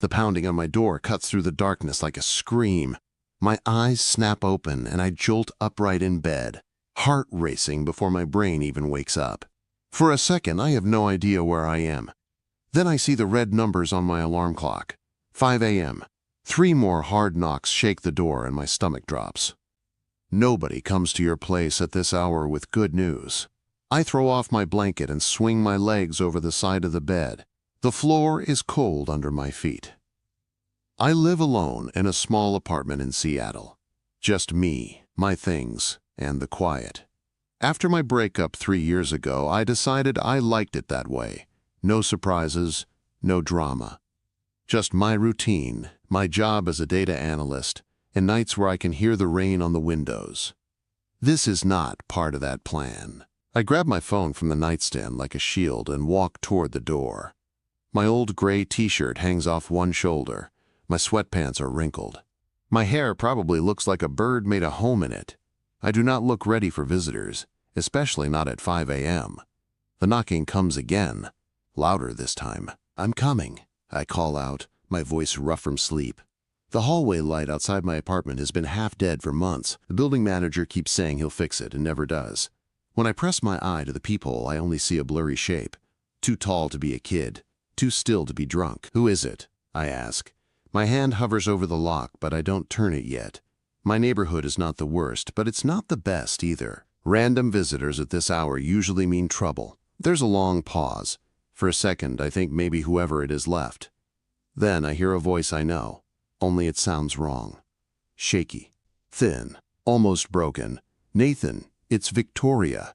The pounding on my door cuts through the darkness like a scream. My eyes snap open and I jolt upright in bed, heart racing before my brain even wakes up. For a second, I have no idea where I am. Then I see the red numbers on my alarm clock. 5 a.m. 3 more hard knocks shake the door and my stomach drops. Nobody comes to your place at this hour with good news. I throw off my blanket and swing my legs over the side of the bed. The floor is cold under my feet. I live alone in a small apartment in Seattle. Just me, my things, and the quiet. After my breakup 3 years ago, I decided I liked it that way. No surprises, no drama. Just my routine, my job as a data analyst, and nights where I can hear the rain on the windows. This is not part of that plan. I grab my phone from the nightstand like a shield and walk toward the door. My old gray t-shirt hangs off one shoulder. My sweatpants are wrinkled. My hair probably looks like a bird made a home in it. I do not look ready for visitors, especially not at 5 a.m. The knocking comes again, louder this time. "I'm coming," I call out, my voice rough from sleep. The hallway light outside my apartment has been half dead for months. The building manager keeps saying he'll fix it and never does. When I press my eye to the peephole, I only see a blurry shape. Too tall to be a kid, too still to be drunk. "Who is it?" I ask. My hand hovers over the lock, but I don't turn it yet. My neighborhood is not the worst, but it's not the best either. Random visitors at this hour usually mean trouble. There's a long pause. For a second, I think maybe whoever it is left. Then I hear a voice I know, only it sounds wrong. Shaky, thin, almost broken. "Nathan, it's Victoria."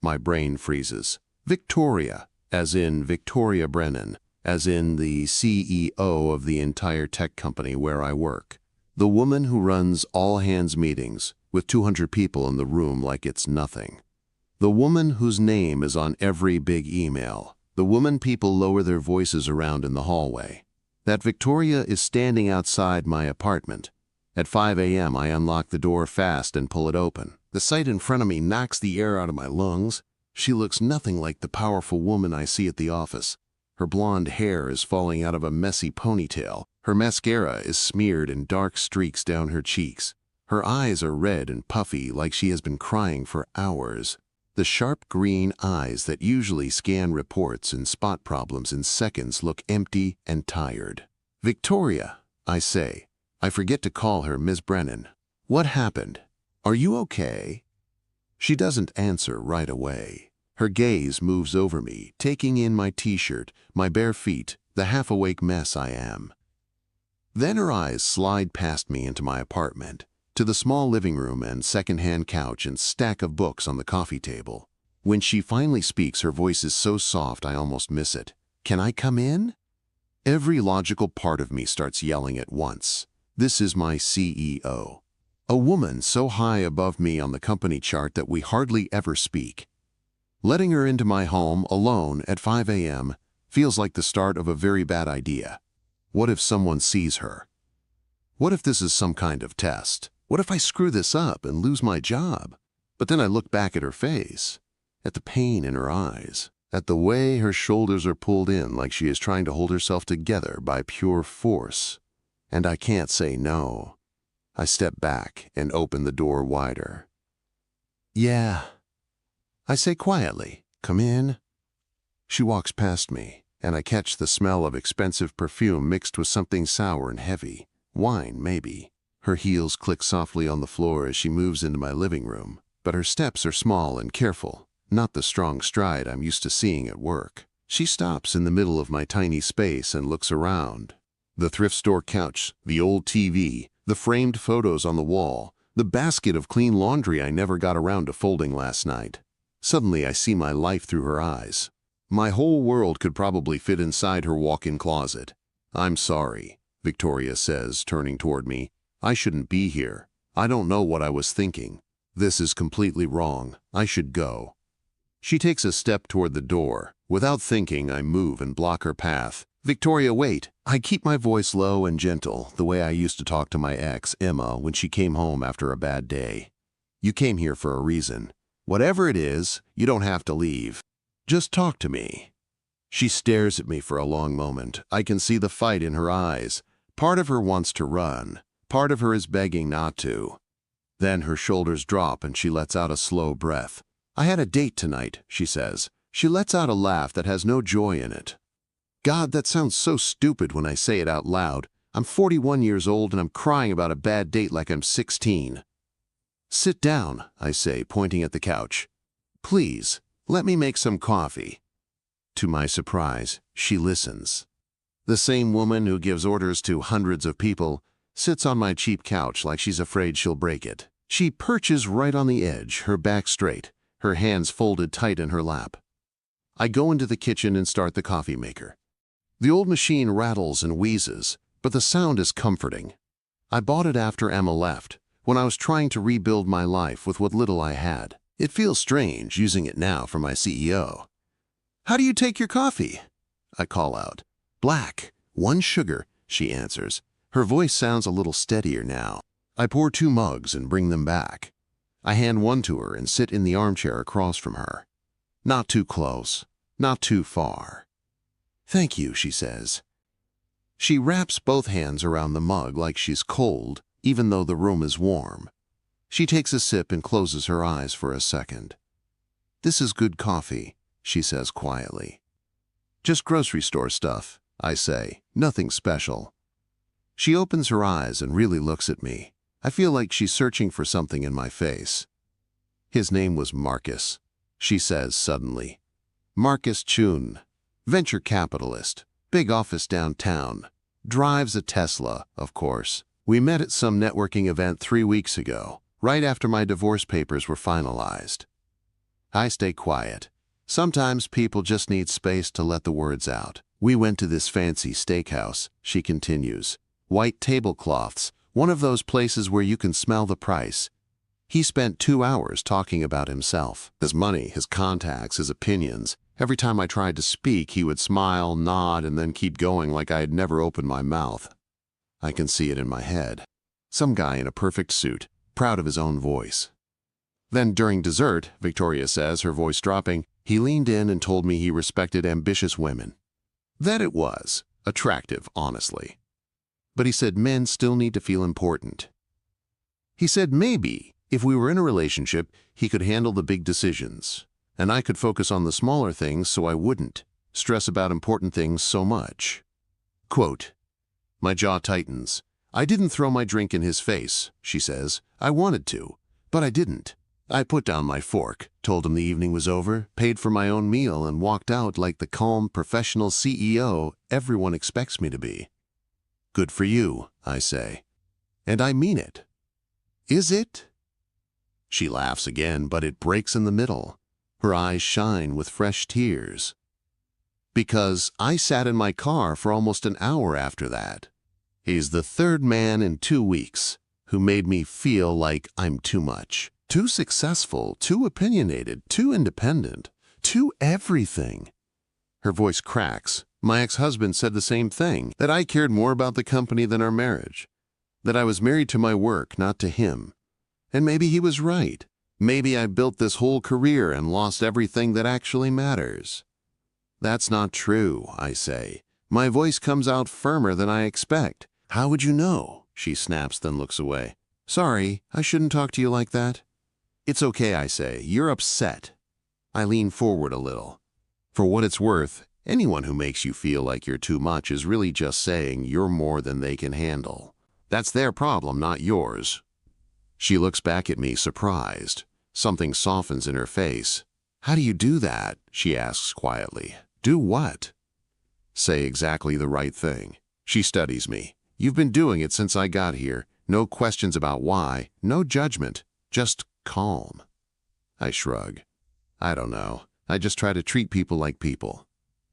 My brain freezes. Victoria, as in Victoria Brennan, as in the CEO of the entire tech company where I work. The woman who runs all-hands meetings with 200 people in the room like it's nothing. The woman whose name is on every big email. The woman people lower their voices around in the hallway. That Victoria is standing outside my apartment. At 5 a.m. I unlock the door fast and pull it open. The sight in front of me knocks the air out of my lungs. She looks nothing like the powerful woman I see at the office. Her blonde hair is falling out of a messy ponytail. Her mascara is smeared in dark streaks down her cheeks. Her eyes are red and puffy like she has been crying for hours. The sharp green eyes that usually scan reports and spot problems in seconds look empty and tired. "Victoria," I say. I forget to call her Ms. Brennan. "What happened? Are you okay?" She doesn't answer right away. Her gaze moves over me, taking in my t-shirt, my bare feet, the half-awake mess I am. Then her eyes slide past me into my apartment, to the small living room and second-hand couch and stack of books on the coffee table. When she finally speaks, her voice is so soft I almost miss it. "Can I come in?" Every logical part of me starts yelling at once. This is my CEO. A woman so high above me on the company chart that we hardly ever speak. Letting her into my home alone at 5 a.m. feels like the start of a very bad idea. What if someone sees her? What if this is some kind of test? What if I screw this up and lose my job? But then I look back at her face, at the pain in her eyes, at the way her shoulders are pulled in like she is trying to hold herself together by pure force. And I can't say no. I step back and open the door wider. "Yeah," I say quietly. "Come in." She walks past me, and I catch the smell of expensive perfume mixed with something sour and heavy. Wine, maybe. Her heels click softly on the floor as she moves into my living room, but her steps are small and careful, not the strong stride I'm used to seeing at work. She stops in the middle of my tiny space and looks around. The thrift store couch, the old TV, the framed photos on the wall, the basket of clean laundry I never got around to folding last night. Suddenly I see my life through her eyes. My whole world could probably fit inside her walk-in closet. "I'm sorry," Victoria says, turning toward me. "I shouldn't be here. I don't know what I was thinking. This is completely wrong. I should go." She takes a step toward the door. Without thinking, I move and block her path. "Victoria, wait." I keep my voice low and gentle, the way I used to talk to my ex, Emma, when she came home after a bad day. "You came here for a reason. Whatever it is, you don't have to leave. Just talk to me." She stares at me for a long moment. I can see the fight in her eyes. Part of her wants to run. Part of her is begging not to. Then her shoulders drop and she lets out a slow breath. "I had a date tonight," she says. She lets out a laugh that has no joy in it. God, that sounds so stupid when I say it out loud. I'm 41 years old and I'm crying about a bad date like I'm 16. "Sit down," I say, pointing at the couch. "Please, let me make some coffee." To my surprise, she listens. The same woman who gives orders to hundreds of people sits on my cheap couch like she's afraid she'll break it. She perches right on the edge, her back straight, her hands folded tight in her lap. I go into the kitchen and start the coffee maker. The old machine rattles and wheezes, but the sound is comforting. I bought it after Emma left, when I was trying to rebuild my life with what little I had. It feels strange using it now for my CEO. "How do you take your coffee?" I call out. "Black, 1 sugar," she answers. Her voice sounds a little steadier now. I pour 2 mugs and bring them back. I hand one to her and sit in the armchair across from her. Not too close, not too far. "Thank you," she says. She wraps both hands around the mug like she's cold, even though the room is warm. She takes a sip and closes her eyes for a second. "This is good coffee," she says quietly. "Just grocery store stuff," I say, "nothing special." She opens her eyes and really looks at me. I feel like she's searching for something in my face. "His name was Marcus," she says suddenly. "Marcus Chun, venture capitalist, big office downtown, drives a Tesla, of course. We met at some networking event 3 weeks ago, right after my divorce papers were finalized." I stay quiet. Sometimes people just need space to let the words out. "We went to this fancy steakhouse," she continues. "White tablecloths, one of those places where you can smell the price. He spent 2 hours talking about himself, his money, his contacts, his opinions. Every time I tried to speak, he would smile, nod, and then keep going like I had never opened my mouth. I can see it in my head. Some guy in a perfect suit, proud of his own voice. Then during dessert, Victoria says, her voice dropping, he leaned in and told me he respected ambitious women. That it was. Attractive, honestly. But he said men still need to feel important. He said maybe, if we were in a relationship, he could handle the big decisions, and I could focus on the smaller things so I wouldn't stress about important things so much. Quote, "My jaw tightens. I didn't throw my drink in his face," she says. "I wanted to, but I didn't. I put down my fork, told him the evening was over, paid for my own meal, and walked out like the calm, professional CEO everyone expects me to be." "Good for you," I say. "And I mean it." "Is it?" She laughs again, but it breaks in the middle. Her eyes shine with fresh tears. "Because I sat in my car for almost an hour after that. He's the 3rd man in 2 weeks who made me feel like I'm too much. Too successful, too opinionated, too independent, too everything." Her voice cracks. "My ex-husband said the same thing, that I cared more about the company than our marriage, that I was married to my work, not to him. And maybe he was right. Maybe I built this whole career and lost everything that actually matters." "That's not true," I say. My voice comes out firmer than I expect. "How would you know?" she snaps, then looks away. "Sorry, I shouldn't talk to you like that." "It's okay," I say. "You're upset." I lean forward a little. For what it's worth, anyone who makes you feel like you're too much is really just saying you're more than they can handle. That's their problem, not yours. She looks back at me, surprised. Something softens in her face. "How do you do that?" she asks quietly. "Do what?" "Say exactly the right thing." She studies me. "You've been doing it since I got here. No questions about why, no judgment, just calm." I shrug. "I don't know. I just try to treat people like people.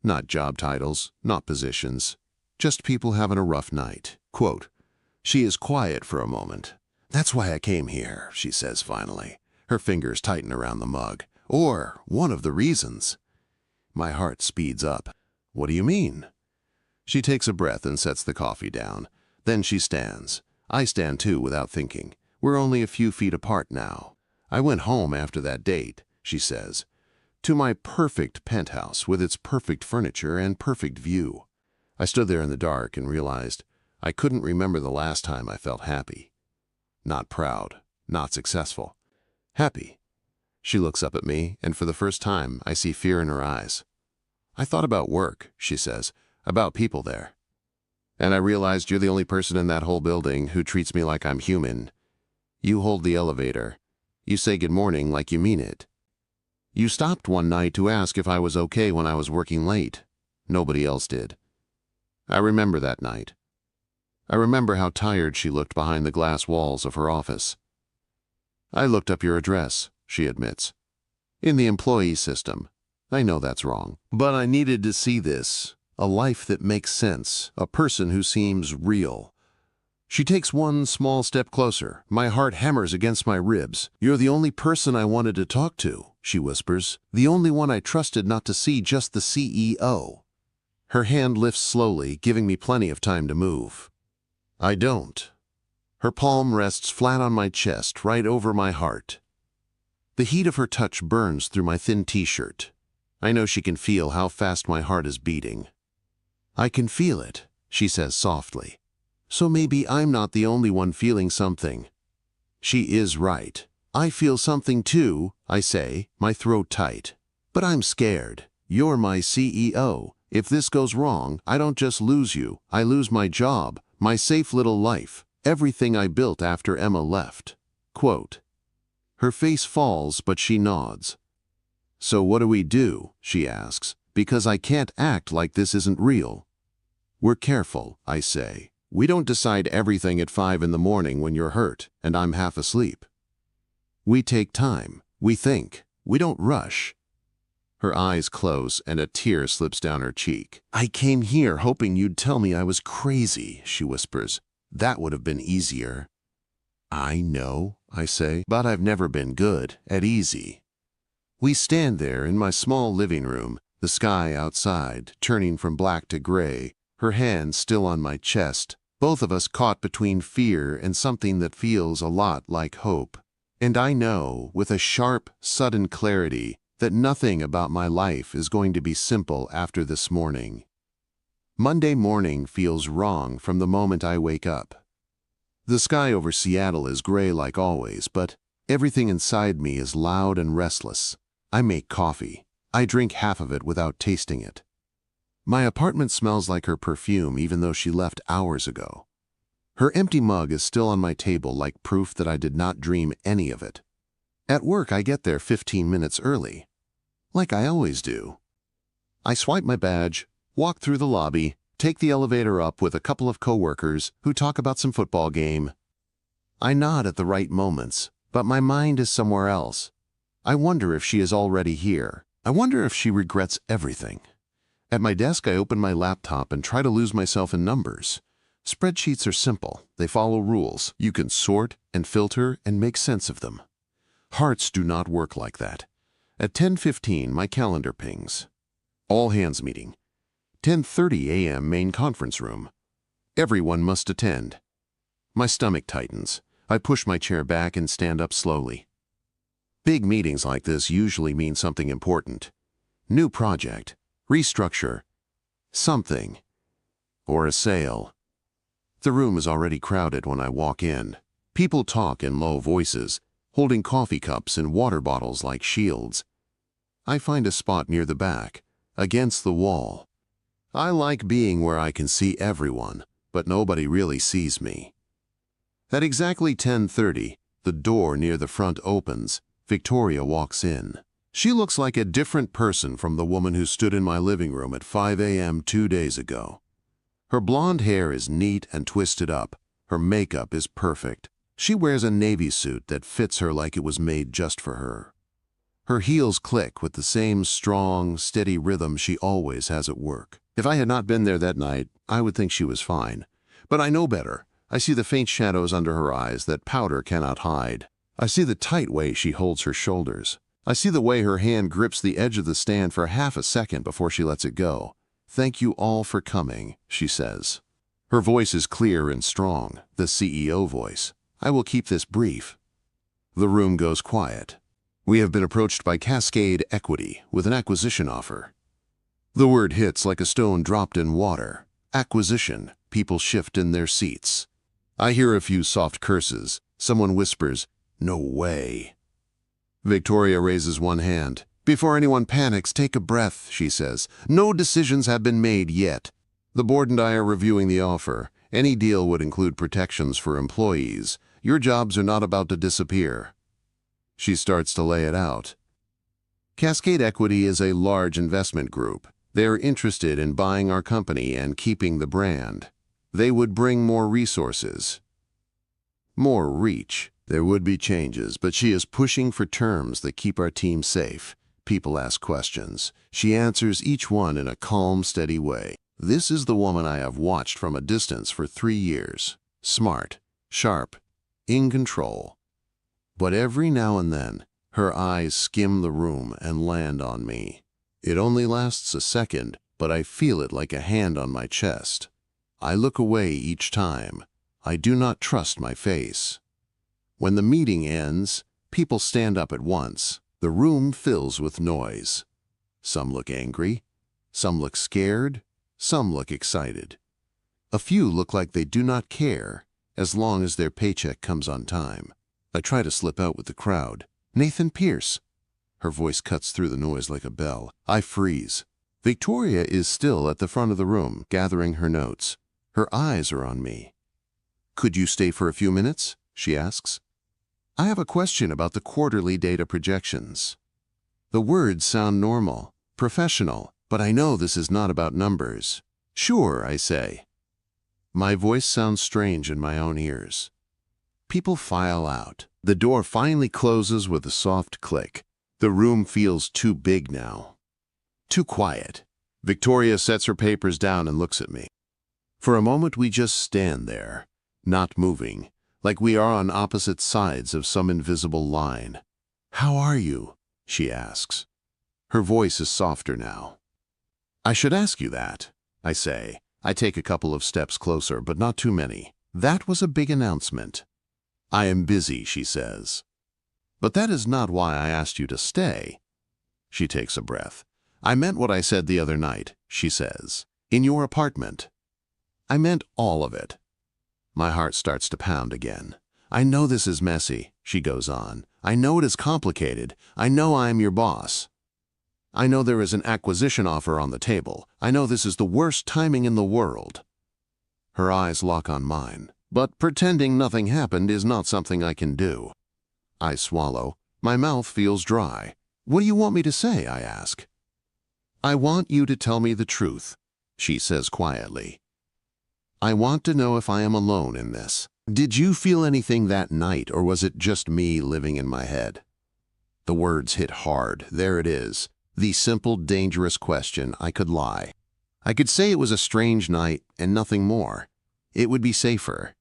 Not job titles, not positions. Just people having a rough night." Quote, she is quiet for a moment. "That's why I came here," she says finally. Her fingers tighten around the mug. "Or one of the reasons." My heart speeds up. "What do you mean?" She takes a breath and sets the coffee down. Then she stands. I stand too without thinking. We're only a few feet apart now. "I went home after that date," she says. to my perfect penthouse with its perfect furniture and perfect view. I stood there in the dark and realized I couldn't remember the last time I felt happy. Not proud, not successful. Happy. She looks up at me, and for the first time, I see fear in her eyes. I thought about work, she says, about people there. And I realized you're the only person in that whole building who treats me like I'm human. You hold the elevator. You say good morning like you mean it. You stopped one night to ask if I was okay when I was working late. Nobody else did. I remember that night. I remember how tired she looked behind the glass walls of her office. I looked up your address, she admits. In the employee system. I know that's wrong. But I needed to see this. A life that makes sense. A person who seems real. She takes one small step closer. My heart hammers against my ribs. You're the only person I wanted to talk to, she whispers. The only one I trusted not to see just the CEO. Her hand lifts slowly, giving me plenty of time to move. I don't. Her palm rests flat on my chest, right over my heart. The heat of her touch burns through my thin t-shirt. I know she can feel how fast my heart is beating. I can feel it, she says softly. So maybe I'm not the only one feeling something. She is right. I feel something too, I say, my throat tight. But I'm scared. You're my CEO. If this goes wrong, I don't just lose you. I lose my job, my safe little life, everything I built after Emma left. Quote. Her face falls, but she nods. So what do we do? She asks, because I can't act like this isn't real. We're careful, I say. We don't decide everything at 5 in the morning when you're hurt and I'm half asleep. We take time. We think. We don't rush. Her eyes close and a tear slips down her cheek. I came here hoping you'd tell me I was crazy, she whispers. That would have been easier. I know, I say, but I've never been good at easy. We stand there in my small living room, the sky outside, turning from black to gray, her hand still on my chest, both of us caught between fear and something that feels a lot like hope. And I know, with a sharp, sudden clarity, that nothing about my life is going to be simple after this morning. Monday morning feels wrong from the moment I wake up. The sky over Seattle is gray like always, but everything inside me is loud and restless. I make coffee. I drink half of it without tasting it. My apartment smells like her perfume even though she left hours ago. Her empty mug is still on my table like proof that I did not dream any of it. At work I get there 15 minutes early, like I always do. I swipe my badge, walk through the lobby, take the elevator up with a couple of coworkers who talk about some football game. I nod at the right moments, but my mind is somewhere else. I wonder if she is already here. I wonder if she regrets everything. At my desk, I open my laptop and try to lose myself in numbers. Spreadsheets are simple. They follow rules. You can sort and filter and make sense of them. Hearts do not work like that. At 10:15, my calendar pings. All hands meeting. 10:30 a.m. main conference room. Everyone must attend. My stomach tightens. I push my chair back and stand up slowly. Big meetings like this usually mean something important. New project. Restructure, something, or a sale. The room is already crowded when I walk in. People talk in low voices, holding coffee cups and water bottles like shields. I find a spot near the back, against the wall. I like being where I can see everyone, but nobody really sees me. At exactly 10:30, the door near the front opens. Victoria walks in. She looks like a different person from the woman who stood in my living room at 5 a.m. 2 days ago. Her blonde hair is neat and twisted up. Her makeup is perfect. She wears a navy suit that fits her like it was made just for her. Her heels click with the same strong, steady rhythm she always has at work. If I had not been there that night, I would think she was fine. But I know better. I see the faint shadows under her eyes that powder cannot hide. I see the tight way she holds her shoulders. I see the way her hand grips the edge of the stand for half a second before she lets it go. Thank you all for coming, she says. Her voice is clear and strong, the CEO voice. I will keep this brief. The room goes quiet. We have been approached by Cascade Equity with an acquisition offer. The word hits like a stone dropped in water. Acquisition. People shift in their seats. I hear a few soft curses. Someone whispers, "No way." Victoria raises one hand. "Before anyone panics, take a breath," she says. "No decisions have been made yet. The board and I are reviewing the offer. Any deal would include protections for employees. Your jobs are not about to disappear." She starts to lay it out. Cascade Equity is a large investment group. They're interested in buying our company and keeping the brand. They would bring more resources, more reach. There would be changes, but she is pushing for terms that keep our team safe. People ask questions. She answers each one in a calm, steady way. This is the woman I have watched from a distance for 3 years. Smart, sharp, in control. But every now and then, her eyes skim the room and land on me. It only lasts a second, but I feel it like a hand on my chest. I look away each time. I do not trust my face. When the meeting ends, people stand up at once. The room fills with noise. Some look angry, some look scared, some look excited. A few look like they do not care, as long as their paycheck comes on time. I try to slip out with the crowd. "Nathan Pierce." Her voice cuts through the noise like a bell. I freeze. Victoria is still at the front of the room, gathering her notes. Her eyes are on me. "Could you stay for a few minutes?" she asks. "I have a question about the quarterly data projections." The words sound normal, professional, but I know this is not about numbers. "Sure," I say. My voice sounds strange in my own ears. People file out. The door finally closes with a soft click. The room feels too big now. Too quiet. Victoria sets her papers down and looks at me. For a moment we just stand there, not moving, like we are on opposite sides of some invisible line. "How are you?" she asks. Her voice is softer now. "I should ask you that," I say. I take a couple of steps closer, but not too many. "That was a big announcement." "I am busy," she says. "But that is not why I asked you to stay." She takes a breath. "I meant what I said the other night," she says. "In your apartment." I meant all of it. My heart starts to pound again. "I know this is messy," she goes on. "I know it is complicated. I know I am your boss. I know there is an acquisition offer on the table. I know this is the worst timing in the world." Her eyes lock on mine. But pretending nothing happened is not something I can do. I swallow. My mouth feels dry. "What do you want me to say?" I ask. "I want you to tell me the truth," she says quietly. "I want to know if I am alone in this. Did you feel anything that night, or was it just me living in my head?" The words hit hard. There it is. The simple, dangerous question. I could lie. I could say it was a strange night and nothing more. It would be safer.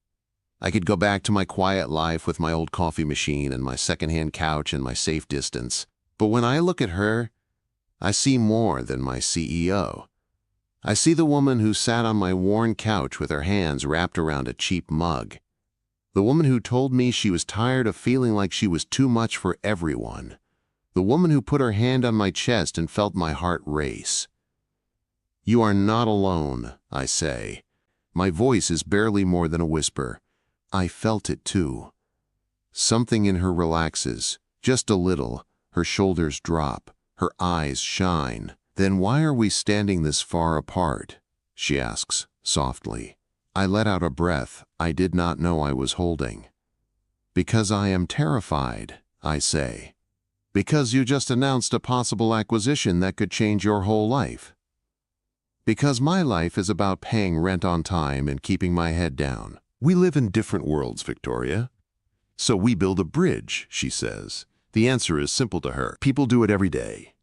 I could go back to my quiet life with my old coffee machine and my secondhand couch and my safe distance. But when I look at her, I see more than my CEO. I see the woman who sat on my worn couch with her hands wrapped around a cheap mug. The woman who told me she was tired of feeling like she was too much for everyone. The woman who put her hand on my chest and felt my heart race. "You are not alone," I say. My voice is barely more than a whisper. I felt it too. Something in her relaxes, just a little. Her shoulders drop. Her eyes shine. "Then why are we standing this far apart?" she asks, softly. I let out a breath I did not know I was holding. "Because I am terrified," I say. "Because you just announced a possible acquisition that could change your whole life." "Because my life is about paying rent on time and keeping my head down." "We live in different worlds, Victoria. So we build a bridge," she says. The answer is simple to her. People do it every day.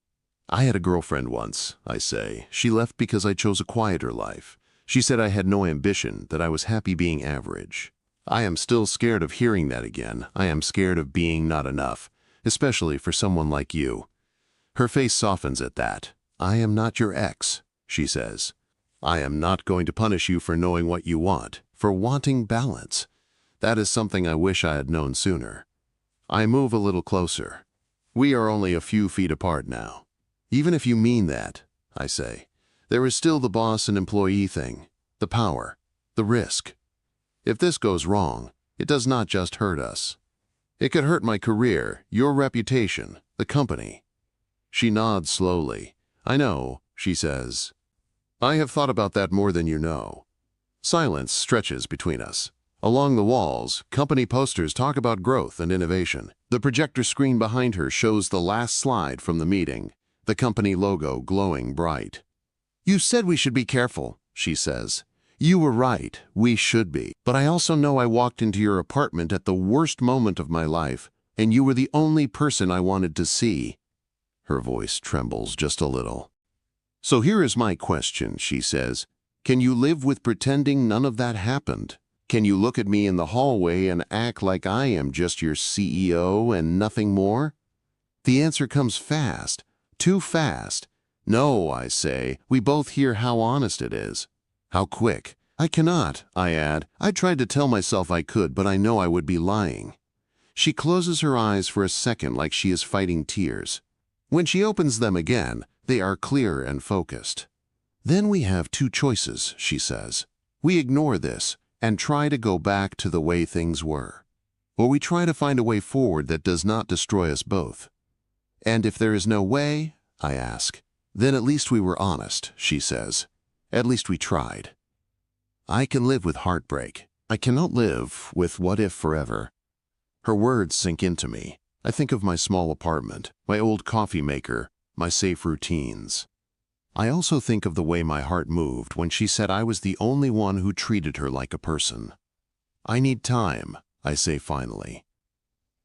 "I had a girlfriend once," I say. "She left because I chose a quieter life. She said I had no ambition, that I was happy being average. I am still scared of hearing that again. I am scared of being not enough, especially for someone like you." Her face softens at that. "I am not your ex," she says. "I am not going to punish you for knowing what you want, for wanting balance. That is something I wish I had known sooner." I move a little closer. We are only a few feet apart now. Even if you mean that, I say, there is still the boss and employee thing, the power, the risk. If this goes wrong, it does not just hurt us. It could hurt my career, your reputation, the company. She nods slowly. I know, she says. I have thought about that more than you know. Silence stretches between us. Along the walls, company posters talk about growth and innovation. The projector screen behind her shows the last slide from the meeting, the company logo glowing bright. You said we should be careful, she says. You were right, we should be. But I also know I walked into your apartment at the worst moment of my life, and you were the only person I wanted to see. Her voice trembles just a little. So here is my question, she says. Can you live with pretending none of that happened? Can you look at me in the hallway and act like I am just your CEO and nothing more? The answer comes fast, too fast. No, I say, we both hear how honest it is. How quick. I cannot, I add. I tried to tell myself I could, but I know I would be lying. She closes her eyes for a second like she is fighting tears. When she opens them again, they are clear and focused. Then we have two choices, she says. We ignore this and try to go back to the way things were. Or we try to find a way forward that does not destroy us both. And if there is no way, I ask, then at least we were honest, she says. At least we tried. I can live with heartbreak. I cannot live with what if forever. Her words sink into me. I think of my small apartment, my old coffee maker, my safe routines. I also think of the way my heart moved when she said I was the only one who treated her like a person. I need time, I say finally.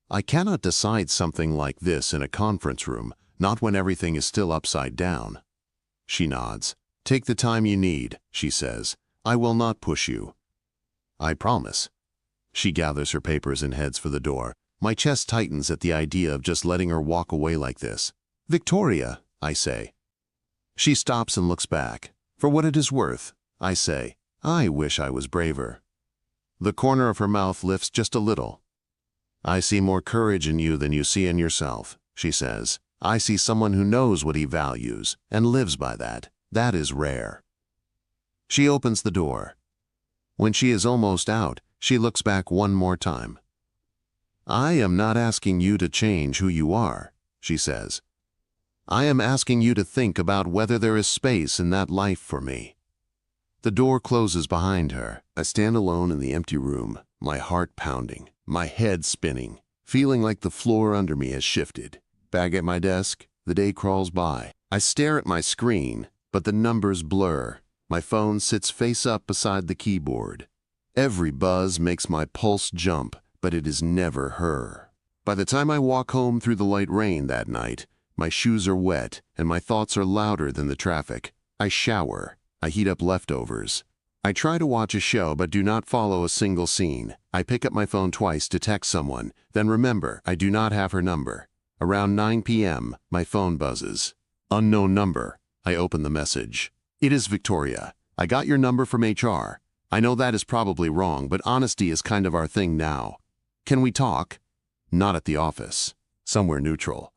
I cannot decide something like this in a conference room, not when everything is still upside down. She nods. Take the time you need, she says. I will not push you. I promise. She gathers her papers and heads for the door. My chest tightens at the idea of just letting her walk away like this. Victoria, I say. She stops and looks back. For what it is worth, I say, I wish I was braver. The corner of her mouth lifts just a little. I see more courage in you than you see in yourself, she says. I see someone who knows what he values and lives by that. That is rare. She opens the door. When she is almost out, she looks back one more time. I am not asking you to change who you are, she says. I am asking you to think about whether there is space in that life for me. The door closes behind her. I stand alone in the empty room, my heart pounding, my head spinning, feeling like the floor under me has shifted. Back at my desk, the day crawls by. I stare at my screen, but the numbers blur. My phone sits face up beside the keyboard. Every buzz makes my pulse jump, but it is never her. By the time I walk home through the light rain that night, my shoes are wet and my thoughts are louder than the traffic. I shower. I heat up leftovers. I try to watch a show but do not follow a single scene. I pick up my phone twice to text someone, then remember I do not have her number. Around 9 p.m., my phone buzzes. Unknown number. I open the message. It is Victoria. I got your number from HR. I know that is probably wrong, but honesty is kind of our thing now. Can we talk? Not at the office. Somewhere neutral.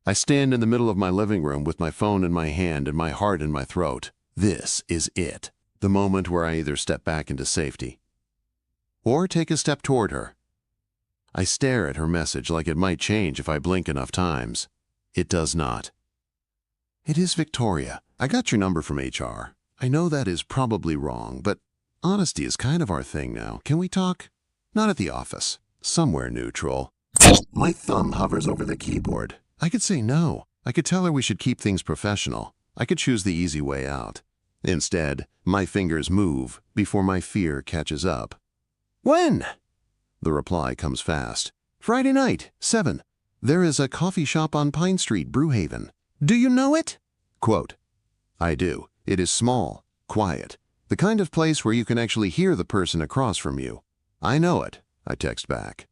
I stand in the middle of my living room with my phone in my hand and my heart in my throat. This is it. The moment where I either step back into safety or take a step toward her. I stare at her message like it might change if I blink enough times. It does not. It is Victoria. I got your number from HR. I know that is probably wrong, but honesty is kind of our thing now. Can we talk? Not at the office. Somewhere neutral. My thumb hovers over the keyboard. I could say no. I could tell her we should keep things professional. I could choose the easy way out. Instead, my fingers move before my fear catches up. When? The reply comes fast. Friday night, 7. There is a coffee shop on Pine Street, Brewhaven. Do you know it? Quote, I do. It is small, quiet, the kind of place where you can actually hear the person across from you. I know it, I text back.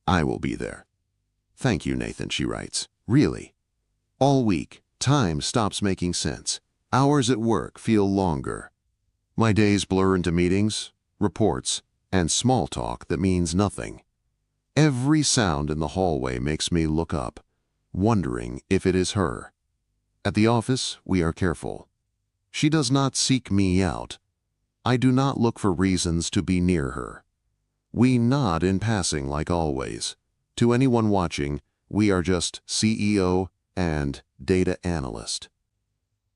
I will be there. Thank you, Nathan, she writes. Really. All week, time stops making sense. Hours at work feel longer. My days blur into meetings, reports, and small talk that means nothing. Every sound in the hallway makes me look up. wondering if it is her. At the office, we are careful. She does not seek me out. I do not look for reasons to be near her. We nod in passing like always. To anyone watching, we are just CEO and data analyst.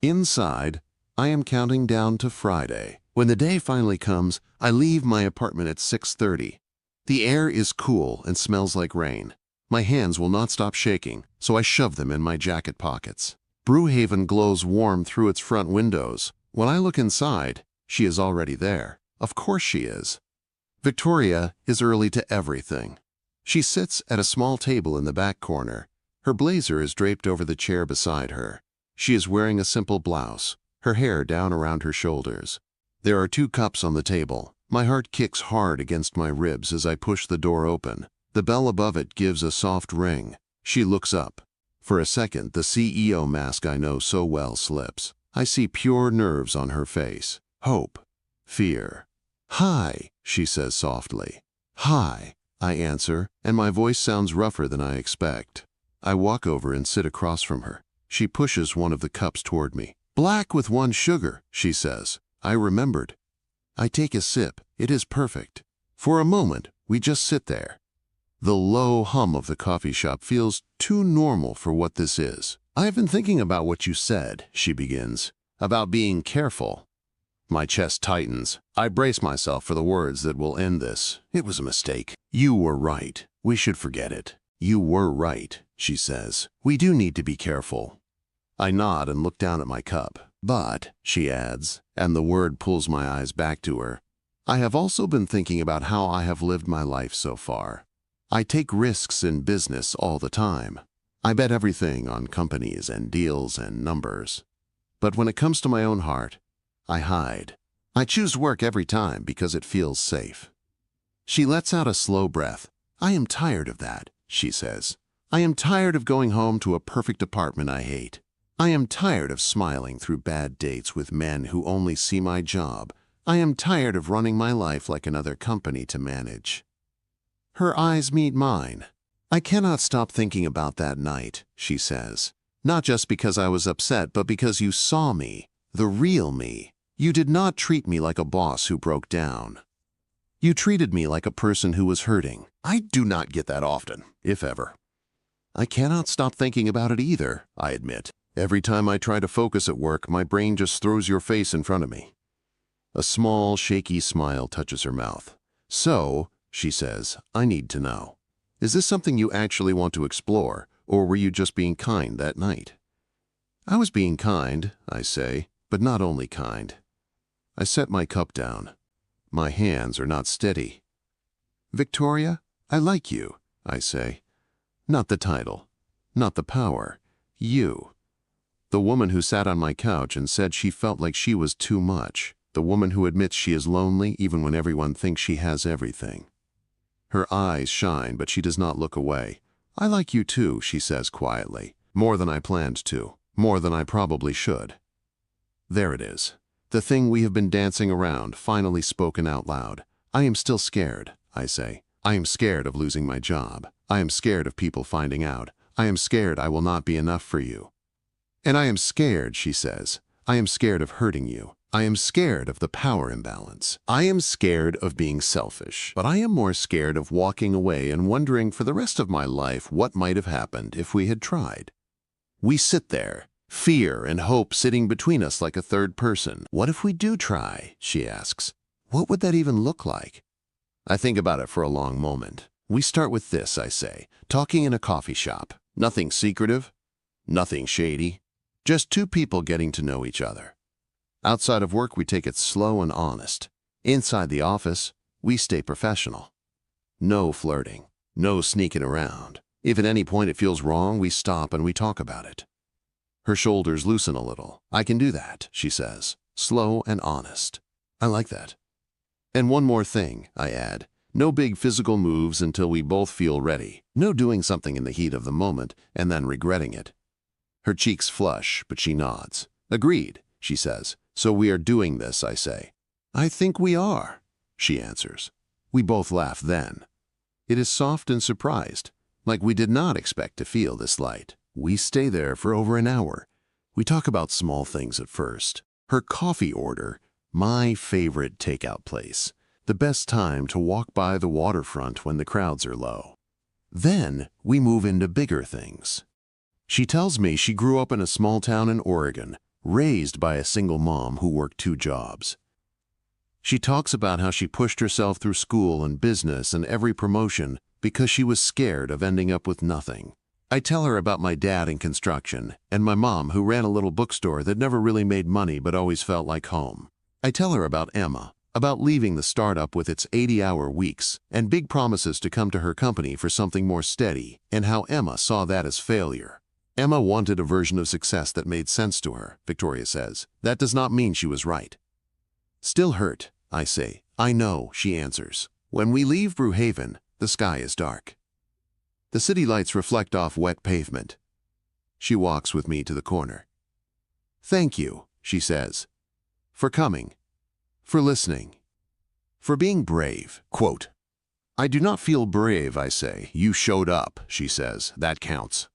Inside, I am counting down to Friday. When the day finally comes, I leave my apartment at 6:30. The air is cool and smells like rain. My hands will not stop shaking, so I shove them in my jacket pockets. Brewhaven glows warm through its front windows. When I look inside, she is already there. Of course she is. Victoria is early to everything. She sits at a small table in the back corner. Her blazer is draped over the chair beside her. She is wearing a simple blouse, her hair down around her shoulders. There are 2 cups on the table. My heart kicks hard against my ribs as I push the door open. The bell above it gives a soft ring. She looks up. For a second, the CEO mask I know so well slips. I see pure nerves on her face. Hope. Fear. "Hi," she says softly. "Hi," I answer, and my voice sounds rougher than I expect. I walk over and sit across from her. She pushes one of the cups toward me. "Black with 1 sugar," she says. I remembered. I take a sip. It is perfect. For a moment, we just sit there. The low hum of the coffee shop feels too normal for what this is. "I've been thinking about what you said," she begins, "about being careful." My chest tightens. I brace myself for the words that will end this. It was a mistake. "You were right. We should forget it." "You were right," she says. "We do need to be careful." I nod and look down at my cup. "But," she adds, and the word pulls my eyes back to her, "I have also been thinking about how I have lived my life so far. I take risks in business all the time. I bet everything on companies and deals and numbers. But when it comes to my own heart, I hide. I choose work every time because it feels safe." She lets out a slow breath. "I am tired of that," she says. "I am tired of going home to a perfect apartment I hate. I am tired of smiling through bad dates with men who only see my job. I am tired of running my life like another company to manage." Her eyes meet mine. "I cannot stop thinking about that night," she says. "Not just because I was upset, but because you saw me, the real me. You did not treat me like a boss who broke down. You treated me like a person who was hurting." I do not get that often, if ever. "I cannot stop thinking about it either," I admit. "Every time I try to focus at work, my brain just throws your face in front of me." A small, shaky smile touches her mouth. "So," she says, "I need to know. Is this something you actually want to explore, or were you just being kind that night?" "I was being kind," I say, "but not only kind." I set my cup down. My hands are not steady. "Victoria, I like you," I say. "Not the title, not the power. You. The woman who sat on my couch and said she felt like she was too much. The woman who admits she is lonely even when everyone thinks she has everything." Her eyes shine, but she does not look away. "I like you too," she says quietly. "More than I planned to. More than I probably should." There it is. The thing we have been dancing around, finally spoken out loud. "I am still scared," I say. "I am scared of losing my job. I am scared of people finding out. I am scared I will not be enough for you." "And I am scared," she says. "I am scared of hurting you. I am scared of the power imbalance. I am scared of being selfish. But I am more scared of walking away and wondering for the rest of my life what might have happened if we had tried." We sit there, fear and hope sitting between us like a third person. "What if we do try?" she asks. "What would that even look like?" I think about it for a long moment. "We start with this," I say, "talking in a coffee shop. Nothing secretive, nothing shady. Just 2 people getting to know each other. Outside of work, we take it slow and honest. Inside the office, we stay professional. No flirting, no sneaking around. If at any point it feels wrong, we stop and we talk about it." Her shoulders loosen a little. "I can do that," she says, slow and honest. I like that. "And one more thing," I add. "No big physical moves until we both feel ready. No doing something in the heat of the moment and then regretting it." Her cheeks flush, but she nods. "Agreed," she says. "So we are doing this," I say. "I think we are," she answers. We both laugh then. It is soft and surprised, like we did not expect to feel this light. We stay there for over an hour. We talk about small things at first. Her coffee order, my favorite takeout place, the best time to walk by the waterfront when the crowds are low. Then we move into bigger things. She tells me she grew up in a small town in Oregon, raised by a single mom who worked 2 jobs. She talks about how she pushed herself through school and business and every promotion because she was scared of ending up with nothing. I tell her about my dad in construction and my mom who ran a little bookstore that never really made money but always felt like home. I tell her about Emma, about leaving the startup with its 80-hour weeks and big promises to come to her company for something more steady, and how Emma saw that as failure. Emma wanted a version of success that made sense to her, Victoria says. That does not mean she was right. Still hurt, I say. I know, she answers. When we leave Brewhaven, the sky is dark. The city lights reflect off wet pavement. She walks with me to the corner. Thank you, she says, for coming, for listening, for being brave. Quote, I do not feel brave, I say. You showed up, she says. That counts.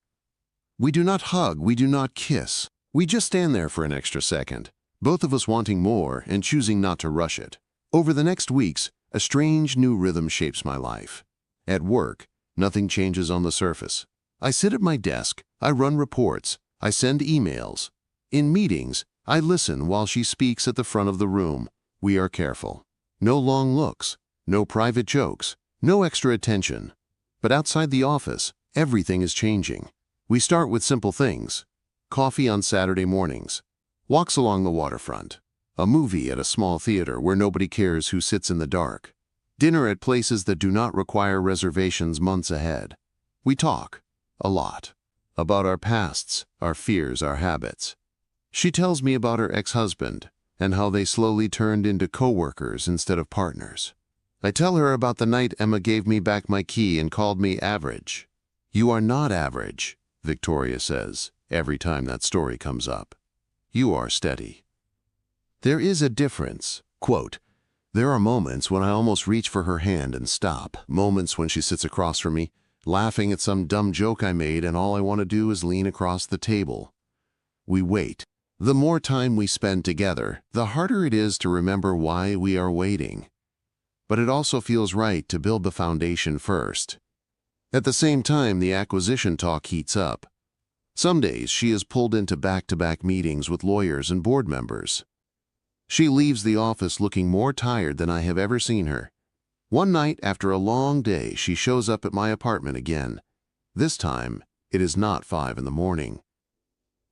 We do not hug, we do not kiss. We just stand there for an extra second, both of us wanting more and choosing not to rush it. Over the next weeks, a strange new rhythm shapes my life. At work, nothing changes on the surface. I sit at my desk, I run reports, I send emails. In meetings, I listen while she speaks at the front of the room. We are careful. No long looks, no private jokes, no extra attention. But outside the office, everything is changing. We start with simple things. Coffee on Saturday mornings, walks along the waterfront, a movie at a small theater where nobody cares who sits in the dark, dinner at places that do not require reservations months ahead. We talk, a lot, about our pasts, our fears, our habits. She tells me about her ex-husband and how they slowly turned into co-workers instead of partners. I tell her about the night Emma gave me back my key and called me average. You are not average, Victoria says, every time that story comes up. You are steady. There is a difference. Quote, there are moments when I almost reach for her hand and stop. Moments when she sits across from me, laughing at some dumb joke I made, and all I want to do is lean across the table. We wait. The more time we spend together, the harder it is to remember why we are waiting. But it also feels right to build the foundation first. At the same time, the acquisition talk heats up. Some days she is pulled into back-to-back meetings with lawyers and board members. She leaves the office looking more tired than I have ever seen her. One night, after a long day, she shows up at my apartment again. This time, it is not 5 in the morning.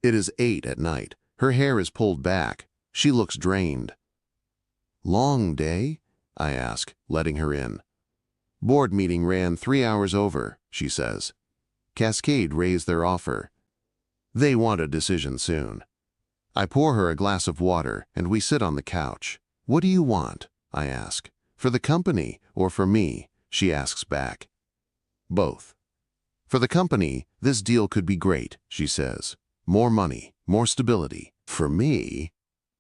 It is 8 at night. Her hair is pulled back. She looks drained. Long day? I ask, letting her in. Board meeting ran 3 hours over, she says. Cascade raised their offer. They want a decision soon. I pour her a glass of water and we sit on the couch. What do you want? I ask. For the company or for me? She asks back. Both. For the company, this deal could be great, she says. More money, more stability. For me,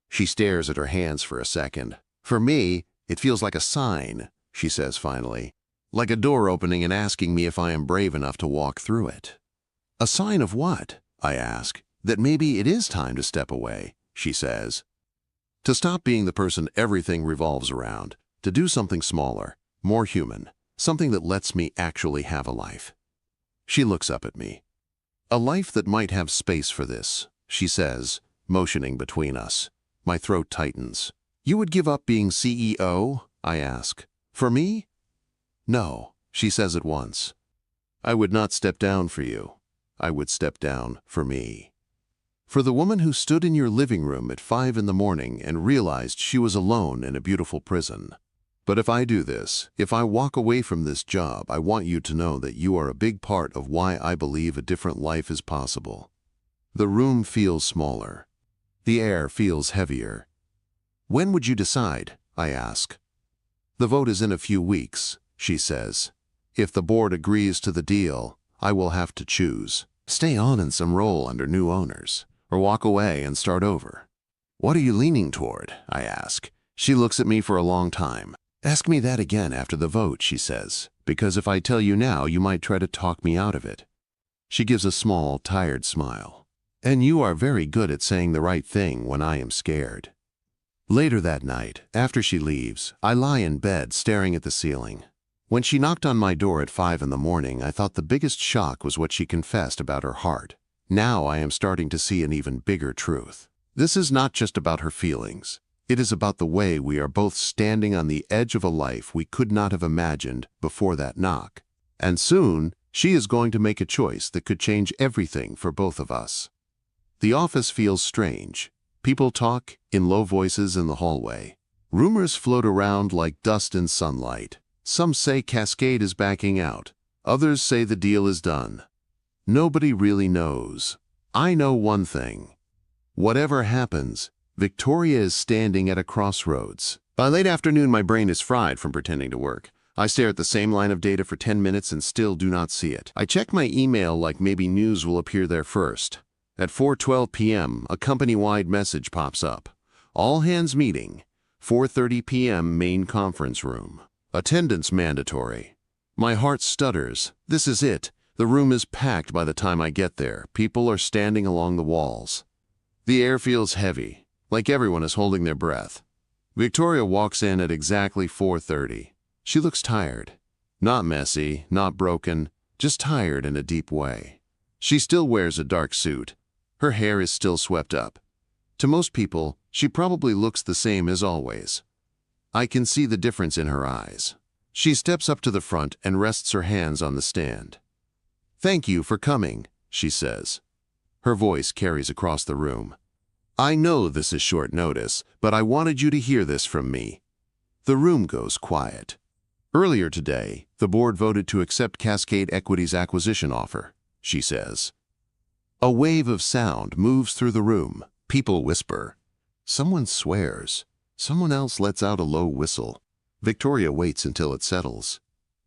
she stares at her hands for a second. For me, it feels like a sign, she says finally. Like a door opening and asking me if I am brave enough to walk through it. A sign of what? I ask. That maybe it is time to step away, she says. To stop being the person everything revolves around. To do something smaller, more human. Something that lets me actually have a life. She looks up at me. A life that might have space for this, she says, motioning between us. My throat tightens. You would give up being CEO? I ask. For me? No, she says at once. I would not step down for you. I would step down for me. For the woman who stood in your living room at 5 in the morning and realized she was alone in a beautiful prison. But if I do this, if I walk away from this job, I want you to know that you are a big part of why I believe a different life is possible. The room feels smaller. The air feels heavier. When would you decide? I ask. The vote is in a few weeks, she says. If the board agrees to the deal, I will have to choose. Stay on in some role under new owners, or walk away and start over. What are you leaning toward? I ask. She looks at me for a long time. Ask me that again after the vote, she says, because if I tell you now, you might try to talk me out of it. She gives a small, tired smile. And you are very good at saying the right thing when I am scared. Later that night, after she leaves, I lie in bed staring at the ceiling. When she knocked on my door at 5 in the morning, I thought the biggest shock was what she confessed about her heart. Now I am starting to see an even bigger truth. This is not just about her feelings. It is about the way we are both standing on the edge of a life we could not have imagined before that knock. And soon, she is going to make a choice that could change everything for both of us. The office feels strange. People talk in low voices in the hallway. Rumors float around like dust in sunlight. Some say Cascade is backing out. Others say the deal is done. Nobody really knows. I know one thing. Whatever happens, Victoria is standing at a crossroads. By late afternoon, my brain is fried from pretending to work. I stare at the same line of data for 10 minutes and still do not see it. I check my email like maybe news will appear there first. At 4:12 p.m., a company-wide message pops up. All hands meeting, 4:30 p.m. main conference room. Attendance mandatory. My heart stutters. This is it. The room is packed by the time I get there. People are standing along the walls. The air feels heavy, like everyone is holding their breath. Victoria walks in at exactly 4:30. She looks tired. Not messy, not broken, just tired in a deep way. She still wears a dark suit. Her hair is still swept up. To most people, she probably looks the same as always. I can see the difference in her eyes. She steps up to the front and rests her hands on the stand. "Thank you for coming," she says. Her voice carries across the room. "I know this is short notice, but I wanted you to hear this from me." The room goes quiet. "Earlier today, the board voted to accept Cascade Equity's acquisition offer," she says. A wave of sound moves through the room. People whisper. Someone swears. Someone else lets out a low whistle. Victoria waits until it settles.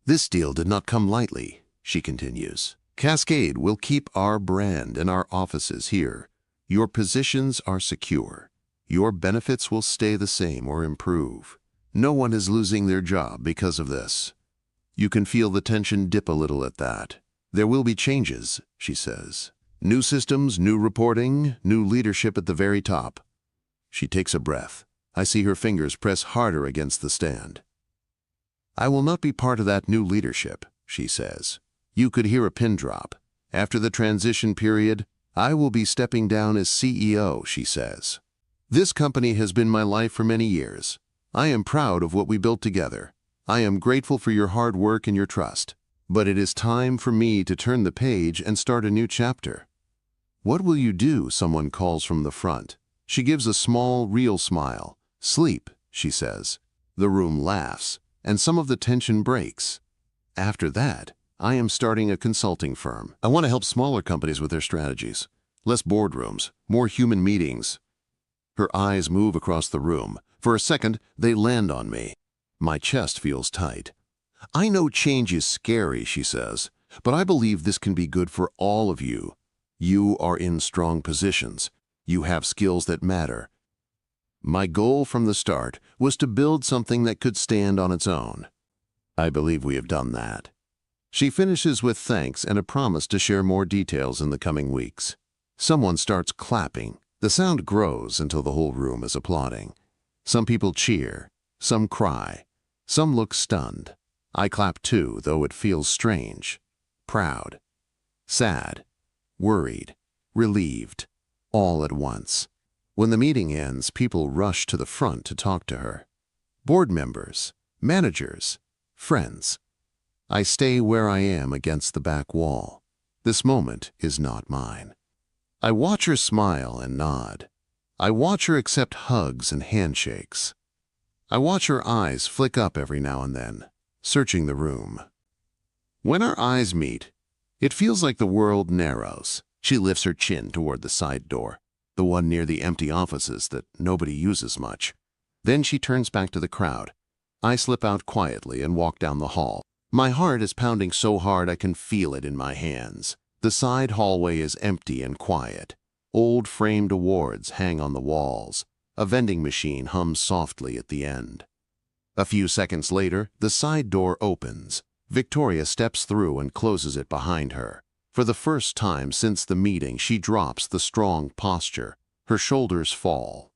"This deal did not come lightly," she continues. "Cascade will keep our brand and our offices here. Your positions are secure. Your benefits will stay the same or improve. No one is losing their job because of this." You can feel the tension dip a little at that. "There will be changes," she says. "New systems, new reporting, new leadership at the very top." She takes a breath. I see her fingers press harder against the stand. "I will not be part of that new leadership," she says. You could hear a pin drop. "After the transition period, I will be stepping down as CEO," she says. "This company has been my life for many years. I am proud of what we built together. I am grateful for your hard work and your trust. But it is time for me to turn the page and start a new chapter." "What will you do?" someone calls from the front. She gives a small, real smile. "Sleep," she says. The room laughs, and some of the tension breaks. "After that, I am starting a consulting firm. I want to help smaller companies with their strategies. Less boardrooms, more human meetings." Her eyes move across the room. For a second, they land on me. My chest feels tight. "I know change is scary," she says, "but I believe this can be good for all of you. You are in strong positions. You have skills that matter. My goal from the start was to build something that could stand on its own. I believe we have done that." She finishes with thanks and a promise to share more details in the coming weeks. Someone starts clapping. The sound grows until the whole room is applauding. Some people cheer, some cry, some look stunned. I clap too, though it feels strange. Proud, sad, worried, relieved, all at once. When the meeting ends, people rush to the front to talk to her. Board members, managers, friends. I stay where I am against the back wall. This moment is not mine. I watch her smile and nod. I watch her accept hugs and handshakes. I watch her eyes flick up every now and then, searching the room. When our eyes meet, it feels like the world narrows. She lifts her chin toward the side door, the one near the empty offices that nobody uses much. Then she turns back to the crowd. I slip out quietly and walk down the hall. My heart is pounding so hard I can feel it in my hands. The side hallway is empty and quiet. Old framed awards hang on the walls. A vending machine hums softly at the end. A few seconds later, the side door opens. Victoria steps through and closes it behind her. For the first time since the meeting, she drops the strong posture. Her shoulders fall.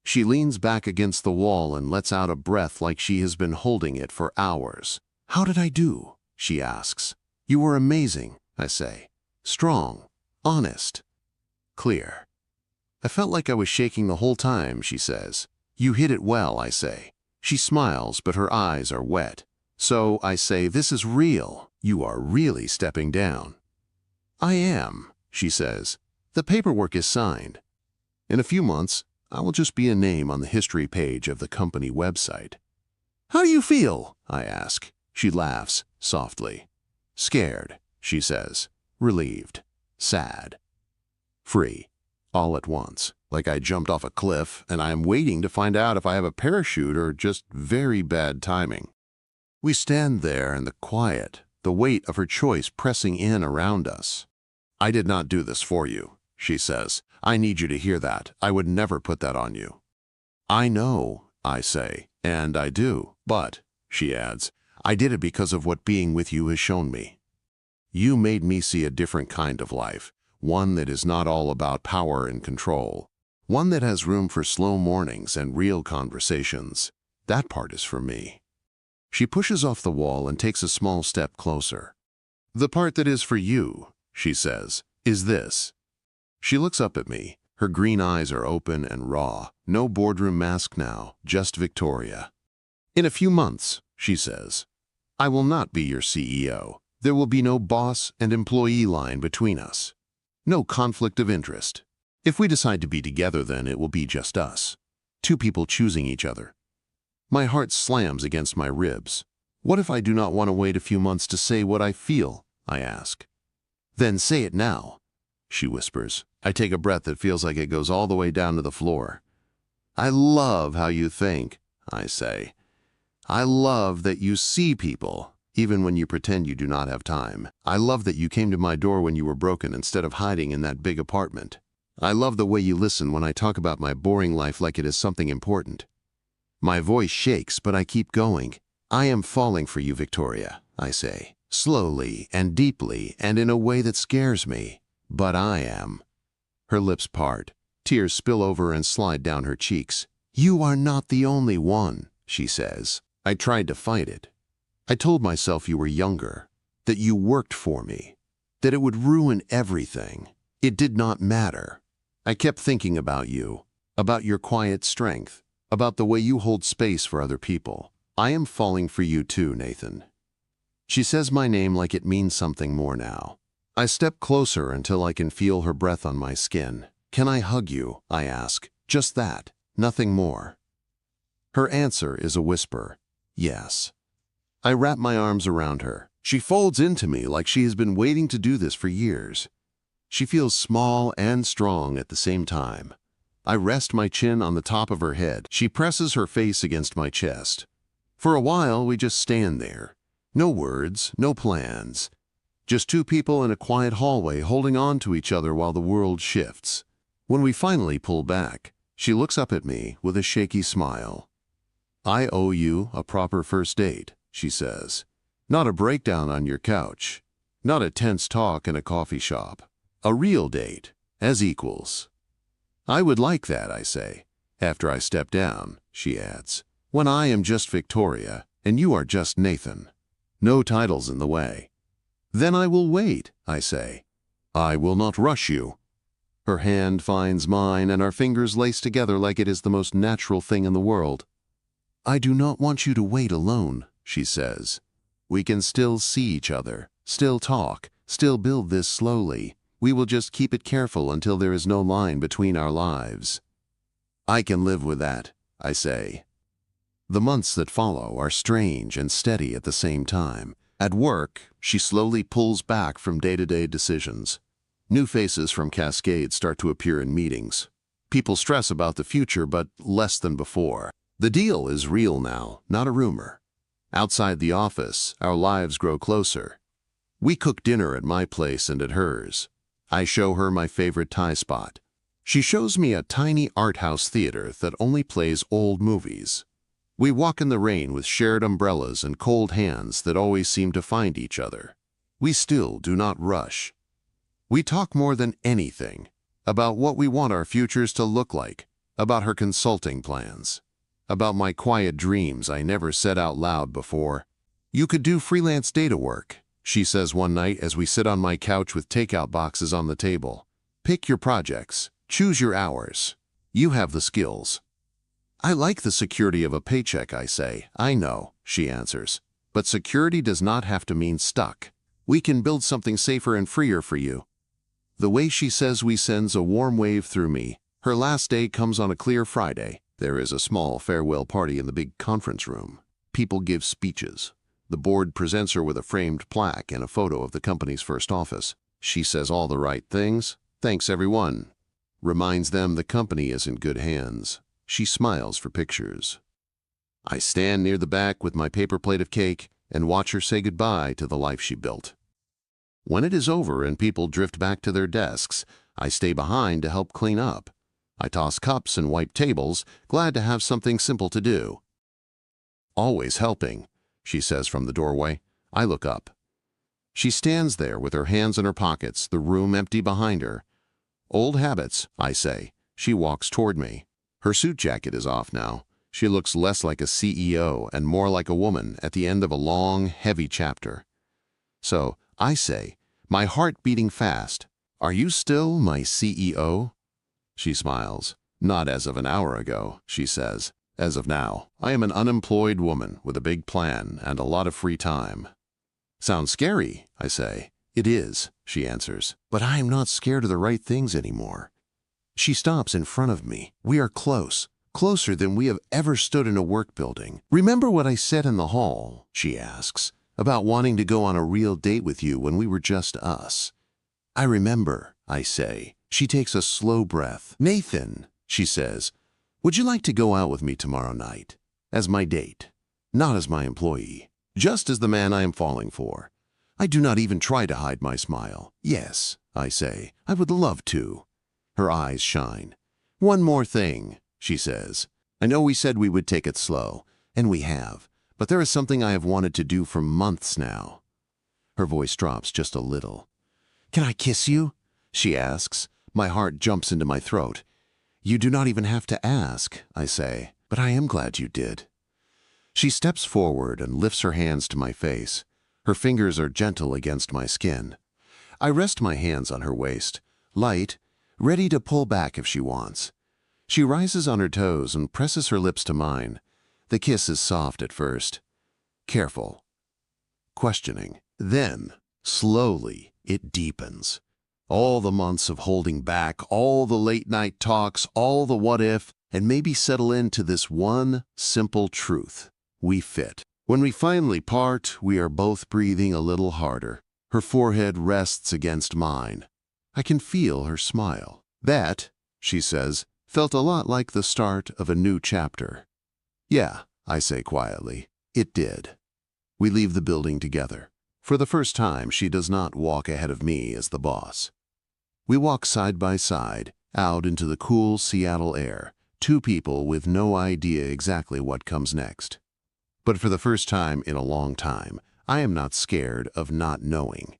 She leans back against the wall and lets out a breath like she has been holding it for hours. "How did I do?" she asks. "You were amazing," I say. "Strong, honest, clear." "I felt like I was shaking the whole time," she says. "You hit it well," I say. She smiles, but her eyes are wet. "So," I say, "this is real. You are really stepping down." "I am," she says. "The paperwork is signed. In a few months, I will just be a name on the history page of the company website." "How do you feel?" I ask. She laughs softly. "Scared," she says. "Relieved. Sad. Free. All at once. Like I jumped off a cliff and I am waiting to find out if I have a parachute or just very bad timing." We stand there in the quiet, the weight of her choice pressing in around us. "I did not do this for you," she says. "I need you to hear that. I would never put that on you." "I know," I say, "and I do. But," she adds, "I did it because of what being with you has shown me. You made me see a different kind of life, one that is not all about power and control, one that has room for slow mornings and real conversations. That part is for me." She pushes off the wall and takes a small step closer. "The part that is for you," she says, "is this." She looks up at me. Her green eyes are open and raw. No boardroom mask now, just Victoria. "In a few months," she says, "I will not be your CEO. There will be no boss and employee line between us. No conflict of interest. If we decide to be together, then it will be just us. Two people choosing each other." My heart slams against my ribs. "What if I do not want to wait a few months to say what I feel?" I ask. "Then say it now," she whispers. I take a breath that feels like it goes all the way down to the floor. "I love how you think," I say. "I love that you see people, even when you pretend you do not have time. I love that you came to my door when you were broken instead of hiding in that big apartment. I love the way you listen when I talk about my boring life like it is something important." My voice shakes, but I keep going. "I am falling for you, Victoria," I say, slowly and deeply and in a way that scares me. But I am. Her lips part. Tears spill over and slide down her cheeks. "You are not the only one," she says. I tried to fight it. I told myself you were younger, that you worked for me, that it would ruin everything. It did not matter. I kept thinking about you, about your quiet strength, about the way you hold space for other people. I am falling for you too, Nathan." She says my name like it means something more now. I step closer until I can feel her breath on my skin. "Can I hug you?" I ask. Just that, nothing more. Her answer is a whisper. "Yes." I wrap my arms around her. She folds into me like she has been waiting to do this for years. She feels small and strong at the same time. I rest my chin on the top of her head. She presses her face against my chest. For a while, we just stand there. No words, no plans. Just two people in a quiet hallway holding on to each other while the world shifts. When we finally pull back, she looks up at me with a shaky smile. "I owe you a proper first date," she says. "Not a breakdown on your couch. Not a tense talk in a coffee shop. A real date, as equals." "I would like that," I say. "After I step down," she adds. "When I am just Victoria and you are just Nathan. No titles in the way." "Then I will wait," I say. "I will not rush you." Her hand finds mine and our fingers lace together like it is the most natural thing in the world. "I do not want you to wait alone," she says. "We can still see each other, still talk, still build this slowly. We will just keep it careful until there is no line between our lives." "I can live with that," I say. The months that follow are strange and steady at the same time. At work, she slowly pulls back from day-to-day decisions. New faces from Cascade start to appear in meetings. People stress about the future, but less than before. The deal is real now, not a rumor. Outside the office, our lives grow closer. We cook dinner at my place and at hers. I show her my favorite Thai spot. She shows me a tiny art house theater that only plays old movies. We walk in the rain with shared umbrellas and cold hands that always seem to find each other. We still do not rush. We talk more than anything about what we want our futures to look like, about her consulting plans, about my quiet dreams I never said out loud before. "You could do freelance data work," she says one night as we sit on my couch with takeout boxes on the table. "Pick your projects, choose your hours. You have the skills." "I like the security of a paycheck," I say. "I know," she answers. "But security does not have to mean stuck. We can build something safer and freer for you." The way she says we sends a warm wave through me. Her last day comes on a clear Friday. There is a small farewell party in the big conference room. People give speeches. The board presents her with a framed plaque and a photo of the company's first office. She says all the right things, thanks everyone, reminds them the company is in good hands. She smiles for pictures. I stand near the back with my paper plate of cake and watch her say goodbye to the life she built. When it is over and people drift back to their desks, I stay behind to help clean up. I toss cups and wipe tables, glad to have something simple to do. "Always helping," she says from the doorway. I look up. She stands there with her hands in her pockets, the room empty behind her. "Old habits," I say. She walks toward me. Her suit jacket is off now. She looks less like a CEO and more like a woman at the end of a long, heavy chapter. "So," I say, my heart beating fast, "are you still my CEO?" She smiles. "Not as of an hour ago," she says. "As of now, I am an unemployed woman with a big plan and a lot of free time." "Sounds scary," I say. "It is," she answers. "But I am not scared of the right things anymore." She stops in front of me. We are close, closer than we have ever stood in a work building. "Remember what I said in the hall?" she asks, "about wanting to go on a real date with you when we were just us." "I remember," I say. She takes a slow breath. "Nathan," she says, "would you like to go out with me tomorrow night? As my date, not as my employee, just as the man I am falling for." I do not even try to hide my smile. "Yes," I say, "I would love to." Her eyes shine. "One more thing," she says. "I know we said we would take it slow, and we have, but there is something I have wanted to do for months now." Her voice drops just a little. "Can I kiss you?" she asks. My heart jumps into my throat. "You do not even have to ask," I say, "but I am glad you did." She steps forward and lifts her hands to my face. Her fingers are gentle against my skin. I rest my hands on her waist, light, ready to pull back if she wants. She rises on her toes and presses her lips to mine. The kiss is soft at first, careful, questioning. Then, slowly, it deepens. All the months of holding back, all the late-night talks, all the what-if, and maybe settle into this one simple truth. We fit. When we finally part, we are both breathing a little harder. Her forehead rests against mine. I can feel her smile. "That," she says, "felt a lot like the start of a new chapter." "Yeah," I say quietly, "it did." We leave the building together. For the first time, she does not walk ahead of me as the boss. We walk side by side, out into the cool Seattle air, two people with no idea exactly what comes next. But for the first time in a long time, I am not scared of not knowing.